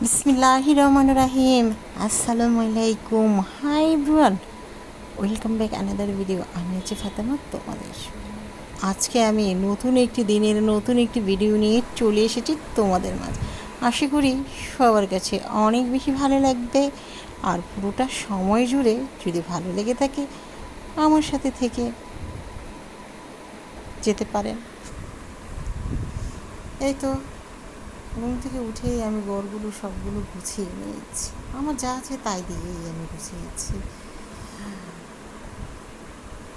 বিসমিল্লাহির রহমানির রহিম। আসসালামু আলাইকুম। Hi everyone, welcome back another video. আমি হচ্ছে ফাতেমা তোমাদের। আজকে আমি নতুন একটি দিনের নতুন একটি ভিডিও নিয়ে চলে এসেছি তোমাদের মাঝে। আশা করি সবার কাছে অনেক বেশি ভালো লাগবে, আর পুরোটা সময় জুড়ে যদি ভালো লেগে থাকে আমার সাথে থেকে যেতে পারেন। এই তো ঘুম থেকে উঠেই আমি ঘরগুলো সবগুলো গুছিয়ে নিয়েছি। আমার যা আছে তাই দিয়েই আমি গুছিয়েছি।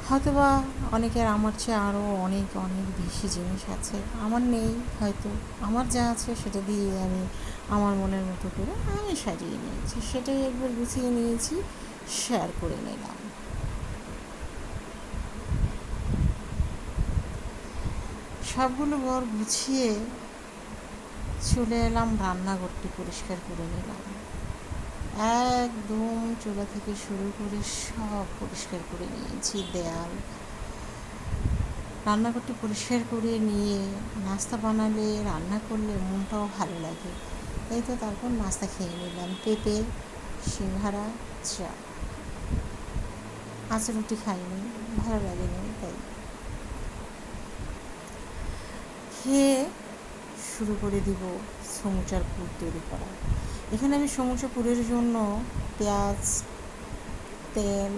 হয়তোবা অনেকের আমার চেয়ে আরও অনেক অনেক বেশি জিনিস আছে, আমার নেই হয়তো। আমার যা আছে সেটা দিয়ে আমি আমার মনের মতো করে আমি সাজিয়ে নিয়েছি, সেটাই একবার গুছিয়ে নিয়েছি, শেয়ার করে নিলাম। সবগুলো ঘর গুছিয়ে চলে এলাম, রান্নাঘরটি পরিষ্কার করে নিলাম। একদম চুলা থেকে শুরু করে সব পরিষ্কার করে নিয়েছি। দেয়াল, রান্নাঘরটি পরিষ্কার করে নিয়ে নাস্তা বানালে, রান্না করলে মনটাও ভালো লাগে। এই তো তারপর নাস্তা খেয়ে নিলাম, পেঁপে, সিঙ্গারা, চা। আজ রুটি খাইনি, ভালো লাগেনি, তাই খেয়ে শুরু করে দিব সমুচার পুর তৈরি করা। এখানে আমি সমুচা পুরের জন্য পেঁয়াজ, তেল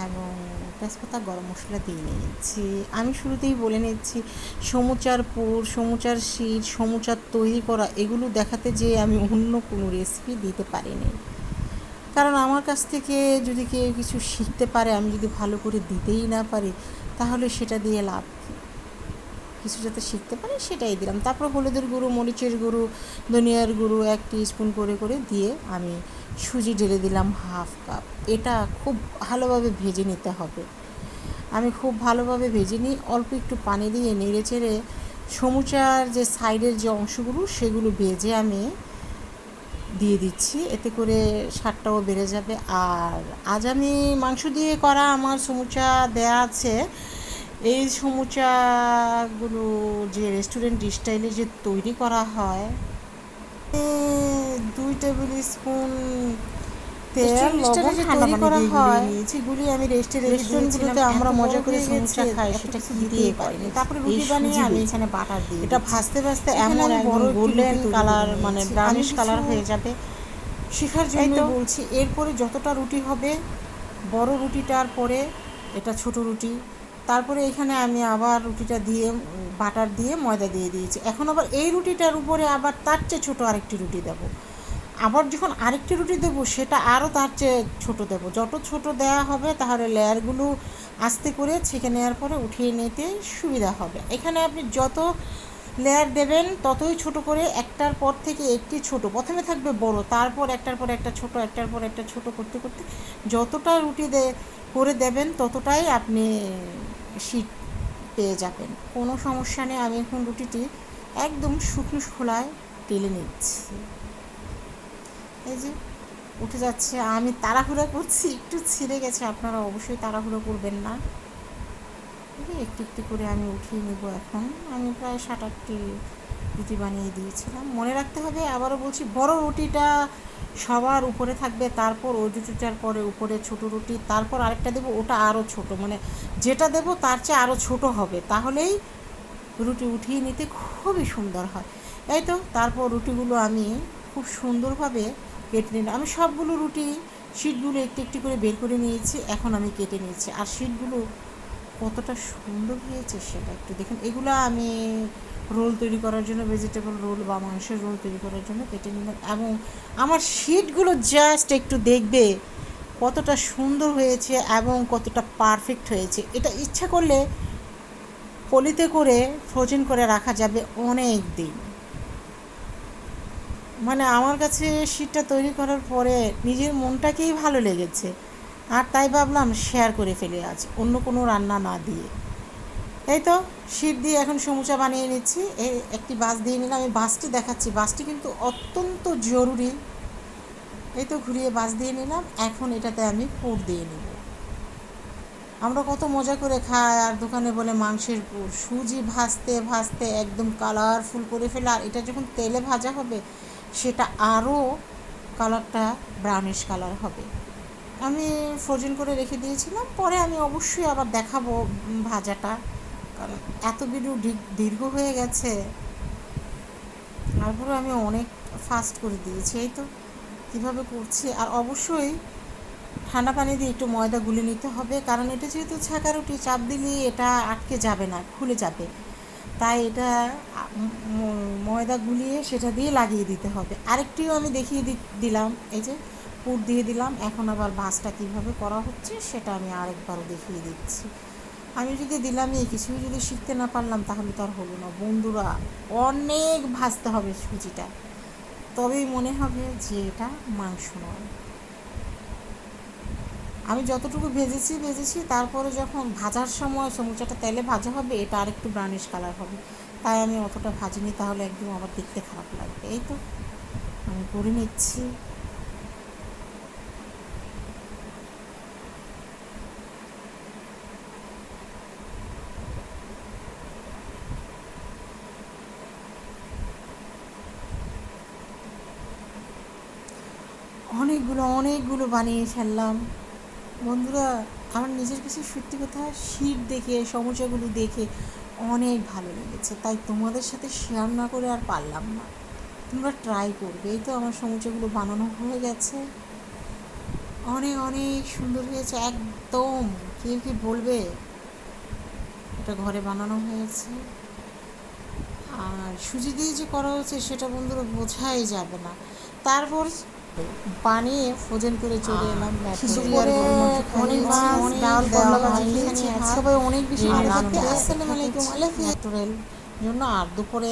এবং তেজপাতা, গরম মশলা দিয়ে নিয়েছি। আমি শুরুতেই বলে নিচ্ছি, সমুচার পুর, সমুচার শীট, সমুচার তৈরি করা এগুলো দেখাতে যেয়ে আমি অন্য কোনো রেসিপি দিতে পারিনি। কারণ আমার কাছ থেকে যদি কেউ কিছু শিখতে পারে, আমি যদি ভালো করে দিতেই না পারি, তাহলে সেটা দিয়ে লাভ কী? কিছু যাতে শিখতে পারে সেটাই দিলাম। তারপর হলুদের গুঁড়ো, মরিচের গুঁড়ো, ধনিয়ার গুঁড়ো 1 টিস্পুন করে করে দিয়ে আমি সুজি ঢেলে দিলাম 1/2 কাপ। এটা খুব ভালোভাবে ভেজে নিতে হবে। আমি খুব ভালোভাবে ভেজে নিই, অল্প একটু পানি দিয়ে নেড়ে চেড়ে সমুচার যে সাইডের যে অংশগুলো সেগুলো ভেজে আমি দিয়ে দিচ্ছি, এতে করে স্বাদটাও বেড়ে যাবে। আর আজ আমি মাংস দিয়ে করা আমার সমুচা দেয়া আছে। এই সমুচাগুলো যে রেস্টুরেন্ট স্টাইলে যে তৈরি করা হয়, 2 টেবিল স্পুন তেল, লবণ, ঠান্ডা পানি দিয়ে নিয়েছি, গুলিয়ে আমি রেস্টুরেন্টগুলোতে আমরা মজা করে সমুচা খাই, সেটা কি দিতেই পারিনি। তারপরে রুটি বানিয়ে আমি এখানে বাটার দিয়ে এটা ভাজতে ভাজতে এমন বড় গোল্ডেন কালার, মানে ব্রাউনিশ কালার হয়ে যাবে। শেখার জন্য বলছি, এরপরে যতটা রুটি হবে, বড় রুটিটার পরে এটা ছোট রুটি, তারপরে এখানে আমি আবার রুটিটা দিয়ে বাটার দিয়ে ময়দা দিয়ে দিয়েছি। এখন আবার এই রুটিটার উপরে আবার তার চেয়ে ছোটো আরেকটি রুটি দেবো। আবার যখন আরেকটি রুটি দেবো, সেটা আরও তার চেয়ে ছোটো দেবো। যত ছোটো দেওয়া হবে তাহলে লেয়ারগুলো আস্তে করে ছেঁকে নেওয়ার পরে উঠিয়ে নিতে সুবিধা হবে। এখানে আপনি যত লেয়ার দেবেন ততই ছোট করে, একটার পর থেকে একটি ছোট, প্রথমে থাকবে বড়, তারপর একটার পর একটা ছোট, একটার পর একটা ছোট করতে করতে যতটা রুটি করে দেবেন ততটাই আপনি শীট পেয়ে যাবেন, কোনো সমস্যা নেই। আমি এখন রুটিটি একদম শুকনো খোলায় টেলে নিচ্ছি। এই যে উঠে যাচ্ছে, আমি তাড়াহুড়া করছি, একটু ছিঁড়ে গেছে, আপনারা অবশ্যই তাড়াহুড়ো করবেন না। একটু একটু করে আমি উঠিয়ে নেব। এখন আমি প্রায় 7-8টি রুটি বানিয়ে দিয়েছিলাম। মনে রাখতে হবে, আবারও বলছি, বড় রুটিটা সবার উপরে থাকবে, তারপর ওই রুটিটার পরে উপরে ছোট রুটি, তারপর আরেকটা দেবো, ওটা আরও ছোট, মানে যেটা দেবো তার চেয়ে আরও ছোট হবে, তাহলেই রুটি উঠিয়ে নিতে খুবই সুন্দর হয়। এই তো তারপর রুটিগুলো আমি খুব সুন্দরভাবে কেটে নিলাম। আমি সবগুলো রুটি শিটগুলো একটু একটু করে বের করে নিয়েছি, এখন আমি কেটে নিয়েছি। আর শিটগুলো কতটা সুন্দর হয়েছে সেটা একটু দেখুন। এগুলো আমি রোল তৈরি করার জন্য, ভেজিটেবল রোল বা মাংসের রোল তৈরি করার জন্য কেটে নিলাম। এবং আমার শিটগুলো জাস্ট একটু দেখবে কতটা সুন্দর হয়েছে এবং কতটা পারফেক্ট হয়েছে। এটা ইচ্ছা করলে পলিতে করে ফ্রোজেন করে রাখা যাবে অনেক দিন। মানে আমার কাছে শিটটা তৈরি করার পরে নিজের মনটাকেই ভালো লেগেছে, আর তাই ভাবলাম শেয়ার করে ফেলে আজ, অন্য কোনো রান্না না দিয়ে। এই তো শিট দিয়ে এখন সমুচা বানিয়ে নিচ্ছি। এই একটি বাস দিয়ে নিলাম, আমি বাসটি দেখাচ্ছি, বাসটি কিন্তু অত্যন্ত জরুরি। এই তো ঘুরিয়ে বাস দিয়ে নিলাম, এখন এটাতে আমি পুর দিয়ে নেব। আমরা কত মজা করে খাই, আর দোকানে বলে মাংসের পুর। সুজি ভাজতে ভাজতে একদম কালারফুল করে ফেলে, আর এটা যখন তেলে ভাজা হবে সেটা আরও কালারটা ব্রাউনিশ কালার হবে। আমি ফ্রোজেন করে রেখে দিয়েছিলাম, পরে আমি অবশ্যই আবার দেখাবো ভাজাটা, কারণ এত ভিডিও দীর্ঘ হয়ে গেছে। তারপরে আমি অনেক ফাস্ট করে দিয়েছি, এই তো কীভাবে করছি। আর অবশ্যই ঠান্ডা পানি দিয়ে একটু ময়দা গুলে নিতে হবে, কারণ এটা যেহেতু ছাঁকা রুটি, চাপ দিলে এটা আটকে যাবে না, খুলে যাবে। তাই এটা ময়দা গুলিয়ে সেটা দিয়ে লাগিয়ে দিতে হবে। আরেকটিও আমি দেখিয়ে দিলাম, এই যে পুর দিয়ে দিলাম। এখন আবার ভাজটা কীভাবে করা হচ্ছে সেটা আমি আরেকবারও দেখিয়ে দিচ্ছি। আমি যদি দিলামই কিছুই যদি শিখতে না পারলাম তাহলে তো আর হলো না বন্ধুরা। অনেক ভাজতে হবে সুজিটা, তবেই মনে হবে যে এটা মাংস নয়। আমি যতটুকু ভেজেছি, তারপরে যখন ভাজার সময় সমুচাটা তেলে ভাজা হবে, এটা আরেকটু ব্রাউনিশ কালার হবে, তাই আমি অতটা ভাজিনি, তাহলে একদম আবার দেখতে খারাপ লাগবে। এই তো আমি করে নিচ্ছি। অনেকগুলো বানিয়ে ফেললাম বন্ধুরা। আমার নিজের কাছে সত্যি কথা শীত দেখে, সমোচাগুলো দেখে অনেক ভালো লেগেছে, তাই তোমাদের সাথে শেয়ার না করে আর পারলাম না। তোমরা ট্রাই করবে। এই তো আমার সমোচাগুলো বানানো হয়ে গেছে, অনেক সুন্দর হয়েছে একদম। কেউ কি বলবে এটা ঘরে বানানো হয়েছে? আর সুজি দিয়ে যে করা হয়েছে সেটা বন্ধুরা বোঝাই যাবে না। তারপর বানিয়ে ফ্রোজেন করে চলে এলাম। দুপুরে অনেক মাছ, ডাল, করলা ভাজি খেয়েছি, সবাই অনেক বেশি ভালো লাগছে। আসসালামু আলাইকুম, আল্লাহ হাফেজ জন্য। আর দুপুরে